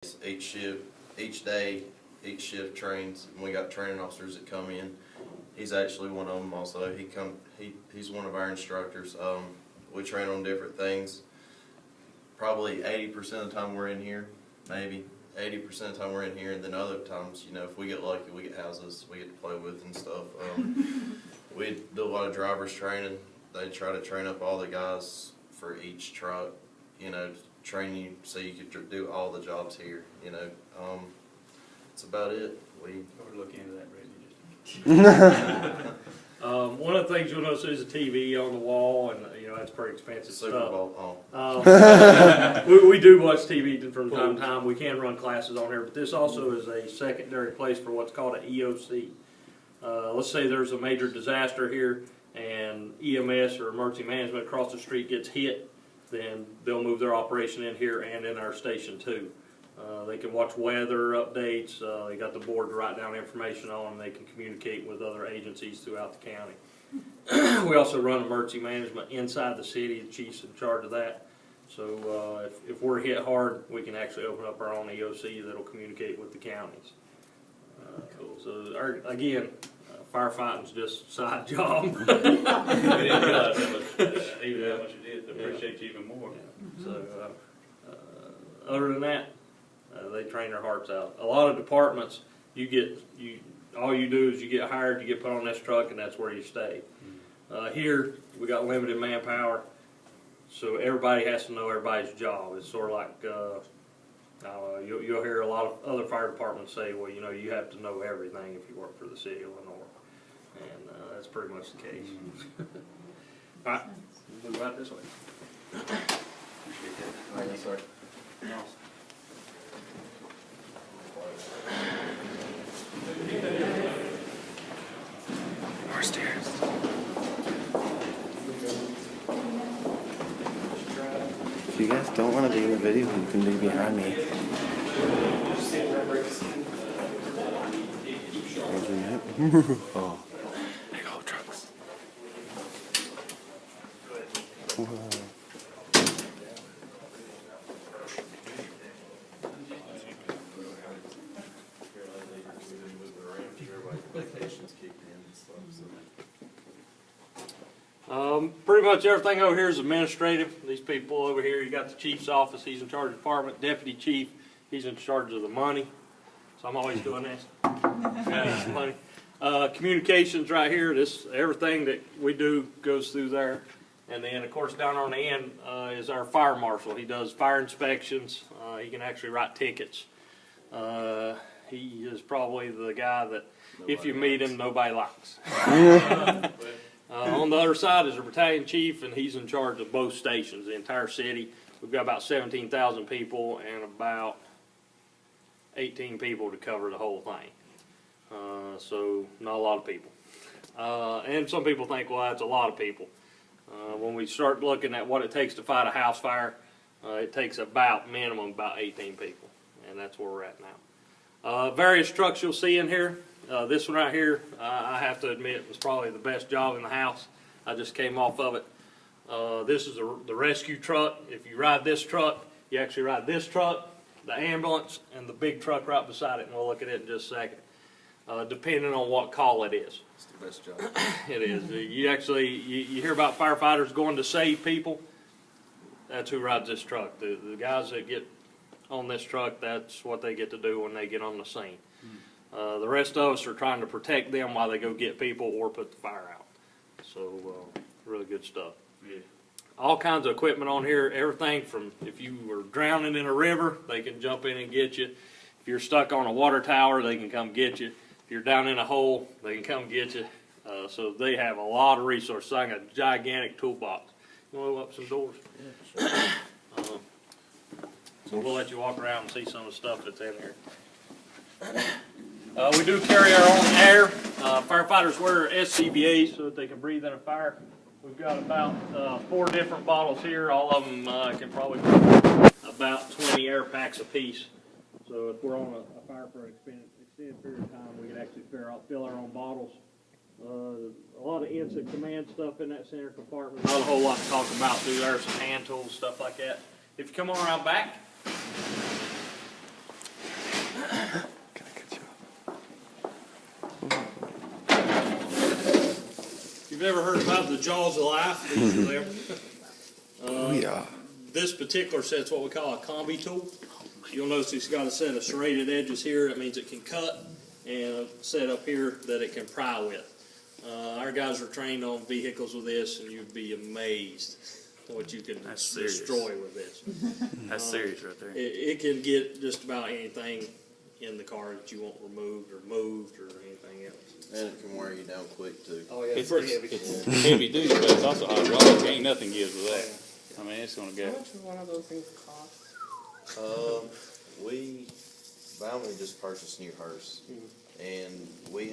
Each day, each shift trains, and we got training officers that come in. He's actually one of them also. He's one of our instructors. We train on different things. Probably 80% of the time we're in here, maybe 80% of the time we're in here, and then other times, you know, if we get lucky, we get houses we get to play with and stuff. We do a lot of drivers training. They try to train up all the guys for each truck, you know, train you so you could do all the jobs here, you know. That's about it. We're looking into that, Reggie. One of the things you'll notice is a TV on the wall, and you know that's pretty expensive Super stuff. Bowl. We do watch TV from time to time. We can run classes on here, but this also is a secondary place for what's called an EOC. Let's say there's a major disaster here, and EMS or emergency management across the street gets hit, then they'll move their operation in here and in our station too. They can watch weather updates. They got the board to write down information on, and they can communicate with other agencies throughout the county. We also run emergency management inside the city. The chief's in charge of that. So if we're hit hard, we can actually open up our own EOC that'll communicate with the counties. Cool. So again, firefighting's just a side job. We didn't realize how much you did. Appreciate you even more. Yeah. So other than that, they train their hearts out. A lot of departments, all you do is you get hired, you get put on this truck, and that's where you stay. Here, we got limited manpower, so everybody has to know everybody's job. It's sort of like, you'll hear a lot of other fire departments say, well, you know, you have to know everything if you work for the city of Lenoir. And that's pretty much the case. All right, we'll move right this way. Appreciate that. All right, yes, sir. More stairs. If you guys don't want to be in the video, you can be behind me. Oh. Big old trucks. Whoa. Pretty much everything over here is administrative. These people over here, you got the chief's office, he's in charge of the department. Deputy chief, he's in charge of the money. So I'm always doing this. Money. Communications right here, everything that we do goes through there. And then of course down on the end is our fire marshal. He does fire inspections. He can actually write tickets. He is probably the guy that if you meet him, nobody likes. On the other side is a battalion chief, and he's in charge of both stations, the entire city. We've got about 17,000 people and about 18 people to cover the whole thing. So not a lot of people. And some people think, well, that's a lot of people. When we start looking at what it takes to fight a house fire, it takes minimum about 18 people, and that's where we're at now. Various trucks you'll see in here. This one right here, I have to admit, was probably the best job in the house. I just came off of it. This is the rescue truck. If you ride this truck, you actually ride this truck, the ambulance, and the big truck right beside it, and we'll look at it in just a second. Depending on what call it is. It's the best job. It is. You hear about firefighters going to save people. That's who rides this truck. The guys that get on this truck, that's what they get to do when they get on the scene. The rest of us are trying to protect them while they go get people or put the fire out. So, really good stuff. Yeah. All kinds of equipment on here. Everything from if you were drowning in a river, they can jump in and get you. If you're stuck on a water tower, they can come get you. If you're down in a hole, they can come get you. So they have a lot of resources. Like a gigantic toolbox. You want to open up some doors? Yeah, sure. So we'll let you walk around and see some of the stuff that's in here. We do carry our own air. Firefighters wear SCBAs so that they can breathe in a fire. We've got about 4 different bottles here. All of them can probably put about 20 air packs apiece. So if we're on a fire for an extended period of time, we can actually fill our own bottles. A lot of incident command stuff in that center compartment. Not a whole lot to talk about through there. Some hand tools, stuff like that. If you come on around back, you've ever heard about the jaws of life, these are them. Oh yeah. This particular set's what we call a combi tool. You'll notice it's got a set of serrated edges here. That means it can cut, and a set up here that it can pry with. Our guys are trained on vehicles with this, and you'd be amazed what you can destroy with this. That's serious right there. It can get just about anything in the car that you want removed or moved or anything else. And it can wear you down quick too. Oh yeah, It's pretty heavy. It's heavy duty, but it's also hydraulic. Ain't nothing gives with that. I mean, it's gonna How go. much does one of those things cost? We finally just purchased new hearse, and we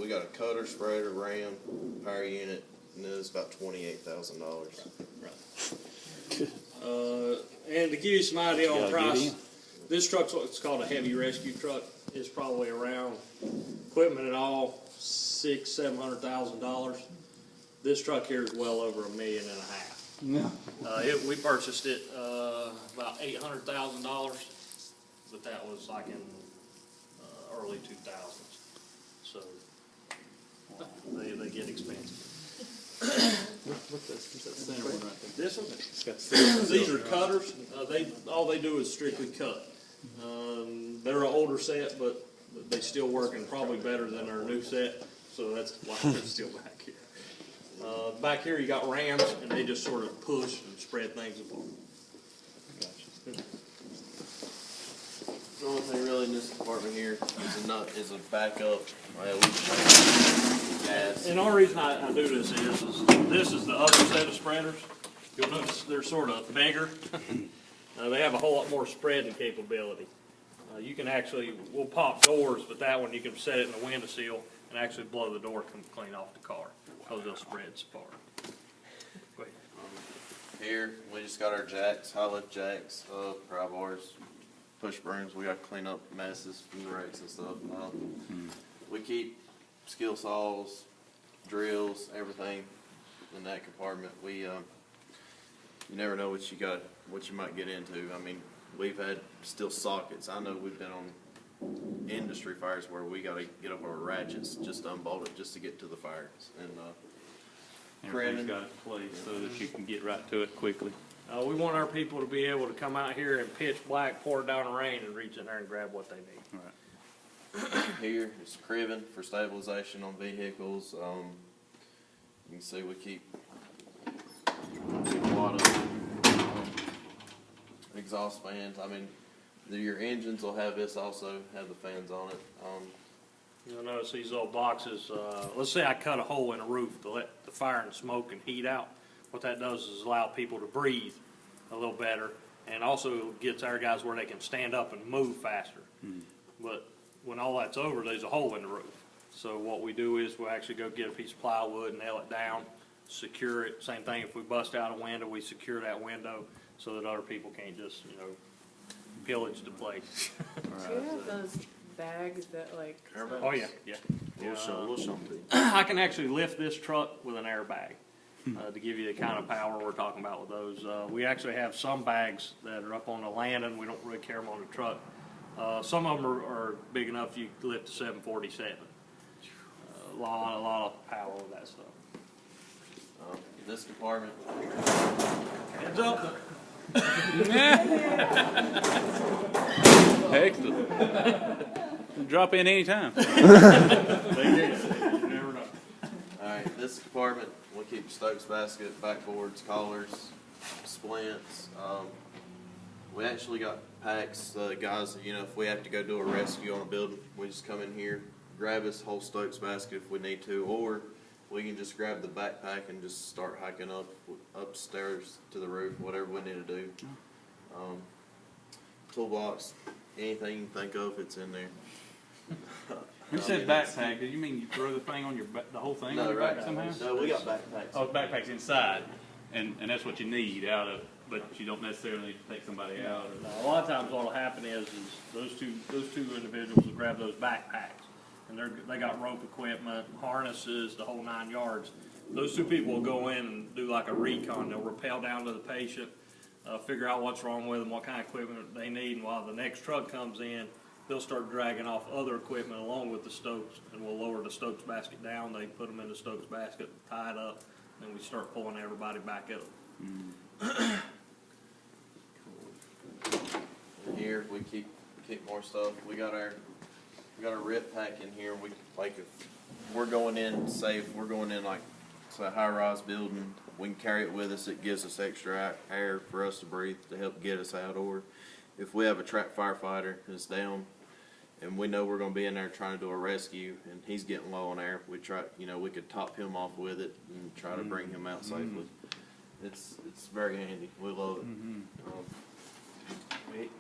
got a cutter, spreader, ram, power unit, and it was about $28,000. And to give you some idea You on gotta get price, in. this truck's what's called a heavy rescue truck. It's probably around, equipment and all, $600,000-$700,000. This truck here is well over $1.5 million. No. We purchased it about $800,000, but that was like in early 2000s. So they get expensive. What's that center one right there? This one, It's got the these are cutters. All they do is strictly cut. They're an older set, but they still working probably better than our new set. So that's why they're still back here. Back here you got rams, and they just sort of push and spread things apart. The only thing really in this department here is a backup. Gas. And the only reason I do this is this is the other set of spreaders. You'll notice they're sort of bigger. They have a whole lot more spreading capability. You can actually, we'll pop doors, but that one you can set it in the windowsill and actually blow the door clean off the car because they'll spread so far. Go ahead. Here, we just got our jacks, high lift jacks, pry bars, push brooms. We got to clean up messes from the wrecks and stuff. We keep skill saws, drills, everything in that compartment. You never know what you might get into. I mean, we've had steel sockets. I know we've been on industry fires where we got to get up our ratchets just to unbolt it just to get to the fires. And Everything's got its place so that you can get right to it quickly. We want our people to be able to come out here in pitch black, pour down the rain, and reach in there and grab what they need. All right. here is cribbing for stabilization on vehicles. You can see we keep a lot of exhaust fans. I mean, your engines will have this also, have the fans on it. You'll notice these little boxes, let's say I cut a hole in a roof to let the fire and smoke and heat out. What that does is allow people to breathe a little better, and also gets our guys where they can stand up and move faster. But when all that's over, there's a hole in the roof. So what we do is we'll actually go get a piece of plywood, nail it down, secure it. Same thing, if we bust out a window, we secure that window so that other people can't just, pillage the place. Do you have those bags that like? Oh, yeah, yeah. We'll show them to you. I can actually lift this truck with an airbag to give you the kind of power we're talking about with those. We actually have some bags that are up on the landing. We don't really carry them on the truck. Some of them are big enough you can lift a 747. A lot of power with that stuff. This department, Heads up. Excellent. Drop in anytime. You never know. alright, this department, we'll keep Stokes basket, backboards, collars, splints. We actually got packs, guys, if we have to go do a rescue on a building, we just come in here, grab this whole Stokes basket if we need to, or we can just grab the backpack and just start hiking upstairs to the roof, whatever we need to do. Toolbox, anything you can think of, it's in there. You said backpack. Do you mean you throw the thing on your the whole thing on your back somehow? No, we got backpacks. Oh, the backpack's inside, and that's what you need out of. But you don't necessarily need to take somebody out. A lot of times what'll happen is those two individuals will grab those backpacks, and they got rope equipment, harnesses, the whole 9 yards. Those two people will go in and do like a recon. They'll rappel down to the patient, figure out what's wrong with them, what kind of equipment they need, and while the next truck comes in, they'll start dragging off other equipment along with the Stokes, and we'll lower the Stokes basket down. They put them in the Stokes basket, tie it up, and we start pulling everybody back up. And here we keep more stuff. We got our rip pack in here. We like if we're going in, say if we're going in like a high-rise building, we can carry it with us. It gives us extra air for us to breathe to help get us out. Or if we have a trapped firefighter that's down and we know we're going to be in there trying to do a rescue and he's getting low on air, we try, we could top him off with it and try to bring him out safely. It's very handy. We love it.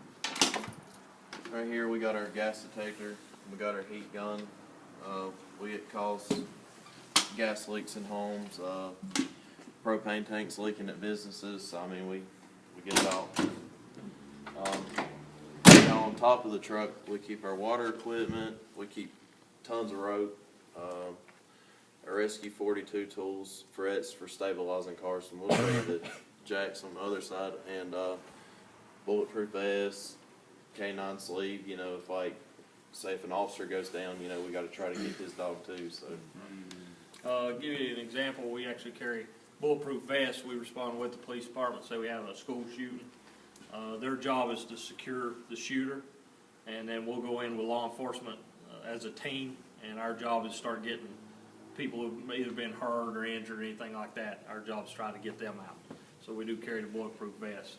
Right here we got our gas detector. We got our heat gun. We get calls, gas leaks in homes, propane tanks leaking at businesses. I mean, we get it all. Now on top of the truck, we keep our water equipment. We keep tons of rope. Our Rescue 42 tools, frets for stabilizing cars, and we'll show you the jacks on the other side, and bulletproof vests, K9 sleeve. If like, say if an officer goes down, we got to try to get his dog too. So, Give you an example. We actually carry bulletproof vests. We respond with the police department. Say we have a school shooting. Their job is to secure the shooter, and then we'll go in with law enforcement as a team, and our job is to start getting people who've either been hurt or injured or anything like that. Our job is to try to get them out. So we do carry the bulletproof vest.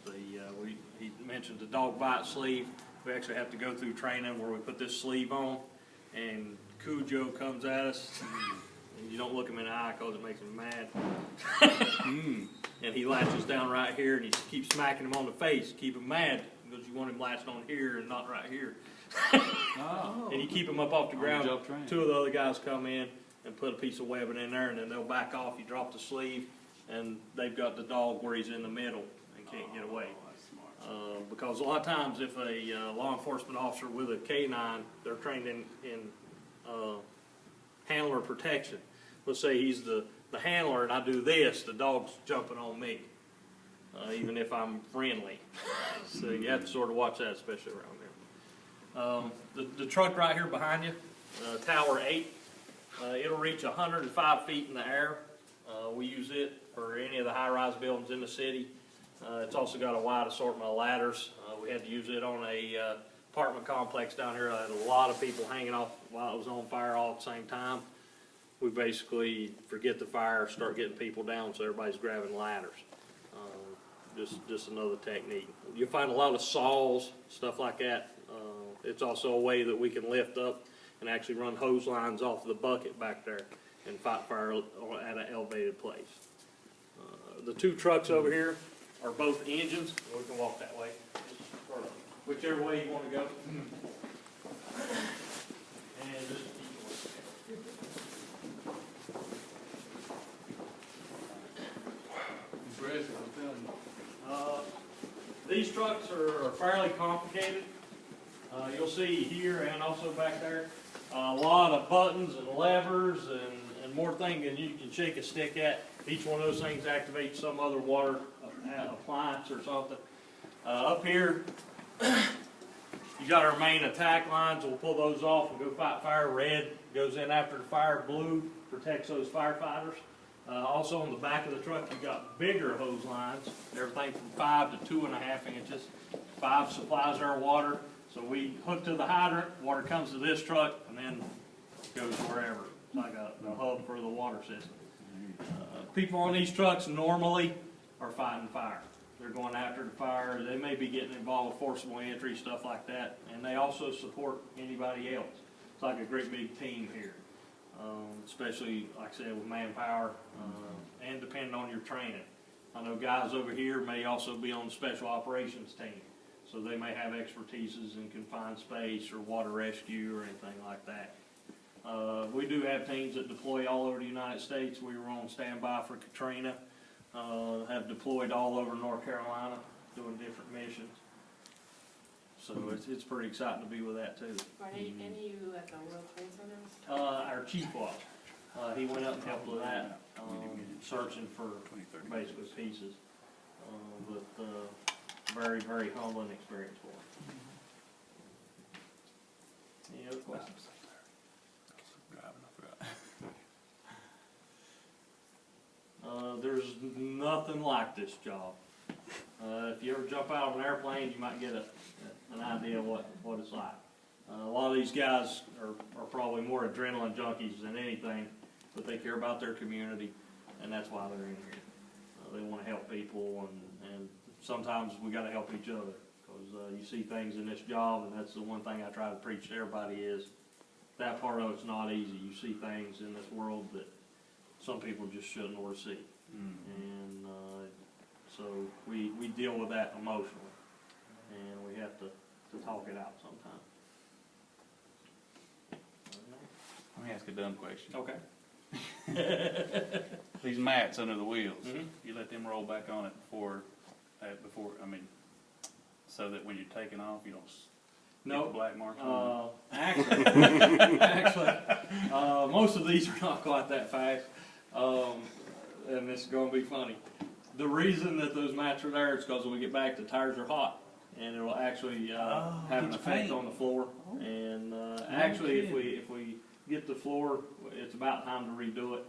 He mentioned the dog bite sleeve. We actually have to go through training where we put this sleeve on, and Cujo comes at us, and you don't look him in the eye because it makes him mad. And he latches down right here, and you keep smacking him on the face, keep him mad, because you want him latched on here and not right here. And you keep him up off the ground. Two of the other guys come in and put a piece of webbing in there, and then they'll back off. You drop the sleeve, and they've got the dog where he's in the middle and can't get away. Because a lot of times if a law enforcement officer with a K9, they're trained in handler protection. Let's say he's the handler and I do this, the dog's jumping on me, even if I'm friendly. So you have to sort of watch that, especially around there. The truck right here behind you, Tower 8, it'll reach 105 feet in the air. We use it for any of the high-rise buildings in the city. It's also got a wide assortment of ladders. We had to use it on a apartment complex down here. I had a lot of people hanging off while it was on fire all at the same time. We basically forget the fire, start getting people down, so everybody's grabbing ladders. Just another technique. You'll find a lot of saws, stuff like that. It's also a way that we can lift up and actually run hose lines off the bucket back there and fight fire at an elevated place. The two trucks over here are both engines. We can walk that way, or whichever way you want to go. And just Impressive, I'm telling you. these trucks are fairly complicated. You'll see here and also back there a lot of buttons and levers and more things than you can shake a stick at. Each one of those things activates some other water appliance or something. Up here, you got our main attack lines. We'll pull those off and go fight fire. Red goes in after the fire. Blue protects those firefighters. Also on the back of the truck, you've got bigger hose lines, everything from 5 to 2.5 inches. 5 supplies our water. So we hook to the hydrant, water comes to this truck, and then goes wherever. It's like a hub for the water system. People on these trucks normally are fighting fire. They're going after the fire. They may be getting involved with forcible entry, stuff like that. And they also support anybody else. It's like a great big team here. Especially, like I said, with manpower and depending on your training. I know guys over here may also be on the special operations team. So they may have expertises in confined space or water rescue or anything like that. We do have teams that deploy all over the United States. We were on standby for Katrina. Have deployed all over North Carolina doing different missions. So it's pretty exciting to be with that too. Are any of you at the World Trade Center? Our chief was. He went up and helped with that, searching for basically pieces. But very, very humbling experience for him. nothing like this job. If you ever jump out of an airplane, you might get an idea of what it's like. A lot of these guys are probably more adrenaline junkies than anything, but they care about their community, and that's why they're in here. They want to help people, and sometimes we got to help each other, because you see things in this job, and that's the one thing I try to preach to everybody is that part of it's not easy. You see things in this world that some people just shouldn't or see, and so we deal with that emotionally, and we have to talk it out sometimes. Let me ask a dumb question. Okay. These mats under the wheels, Mhm. you let them roll back on it before, I mean, so that when you're taking off, you don't get the black marks on Actually, most of these are not quite that fast, and this is gonna be funny. The reason that those mats are there is because when we get back, the tires are hot, and it'll actually have an it's effect paint. on the floor. And actually, if we get the floor, it's about time to redo it.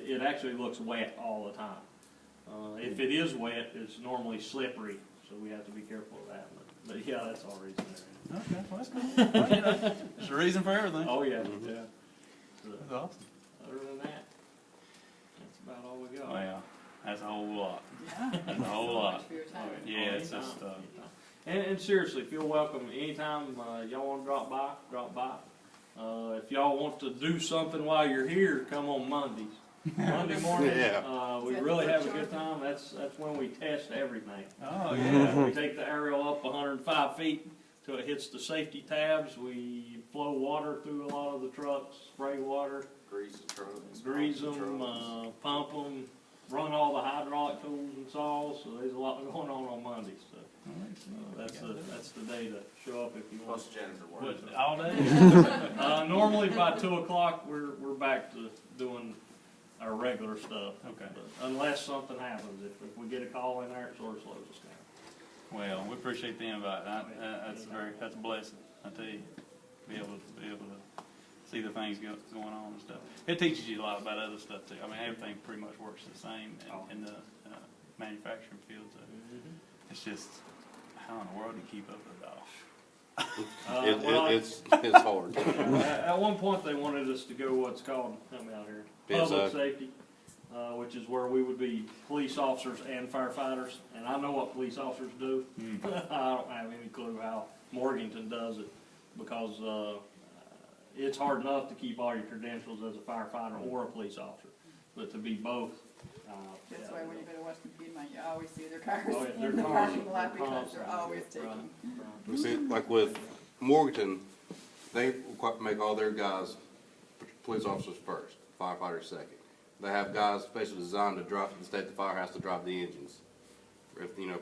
It actually looks wet all the time. If it is wet, it's normally slippery, so we have to be careful of that. But yeah, that's all reason there. Okay, well, that's cool. Well, you know, there's a reason for everything. Oh yeah, yeah. So, That's awesome. other than that, that's about all we got. Well, that's a whole lot. That's a whole lot. For your time. Yeah, it's just, And seriously, feel welcome anytime y'all want to drop by, drop by. If y'all want to do something while you're here, come on Mondays. Monday morning, we really have a good time. That's when we test everything. oh, yeah. We take the aerial up 105 feet till it hits the safety tabs. We flow water through a lot of the trucks, spray water, Grease the trucks. grease pump the them, trucks. pump them, run all the hydraulic tools and saws. So there's a lot going on Mondays. So that's the day to show up if you want. Plus janitor work. What, all day? Normally by 2 o'clock we're back to doing our regular stuff. Okay. But unless something happens, if we get a call in there, it sort of slows us down. Well, we appreciate the invite. That's a blessing, I tell you. Be able to see the things going on and stuff. It teaches you a lot about other stuff too. I mean, everything pretty much works the same in the manufacturing field. So it's just how in the world do you keep up with it all? It's hard. At one point, they wanted us to go what's called, help me out here, public safety, which is where we would be police officers and firefighters. And I know what police officers do. I don't have any clue how Morganton does it, because it's hard enough to keep all your credentials as a firefighter or a police officer, but to be both. That's why when you go to Western Piedmont, you always see their cars Oh, yeah, in the they're parking lot because constantly, they're always right, taking. You see, like with Morganton, they make all their guys police officers first, firefighters second. They have guys basically designed to drop, the state the fire has to drop the engines. If, you know,